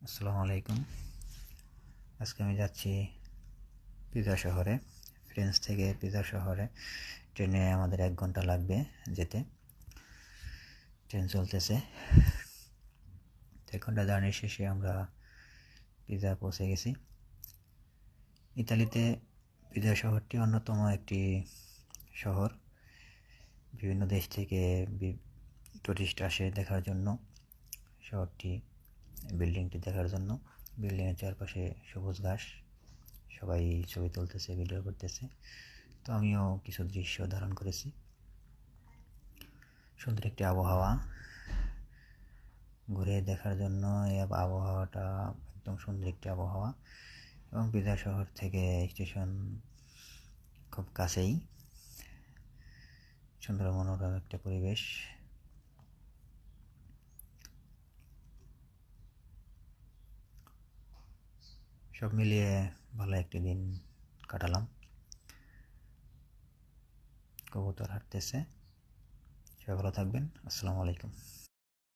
আসসালামু আলাইকুম। আজকে আমি যাচ্ছি পিজা শহরে। ফ্রেন্স থেকে পিজা শহরে ট্রেনে আমাদের 1 ঘন্টা লাগবে যেতে। ট্রেন চলতেছে। 1 ঘন্টা জার্নি শেষে আমরা পিজা পৌঁছে গেছি। ইতালিতে পিজা শহরটি অন্যতম একটি শহর। বিভিন্ন দেশ থেকে টুরিস্ট আসে দেখার জন্য শহরটি, বিল্ডিংটি দেখার জন্য। বিল্ডিংয়ের চারপাশে সবুজ ঘাস, সবাই ছবি তুলতেছে, ভিডিও করতেছে। তো আমিও কিছু দৃশ্য ধারণ করেছি। সুন্দর একটি আবহাওয়া, ঘুরে দেখার জন্য এই আবহাওয়াটা একদম সুন্দর একটি আবহাওয়া। এবং পিজা শহর থেকে স্টেশন খুব কাছেই। সুন্দর মনোরম একটা পরিবেশ। সব মিলিয়ে ভালো একটি দিন কাটালাম। কবুতর হাঁটতেছে। সবাই ভালো থাকবেন। আসসালামু আলাইকুম।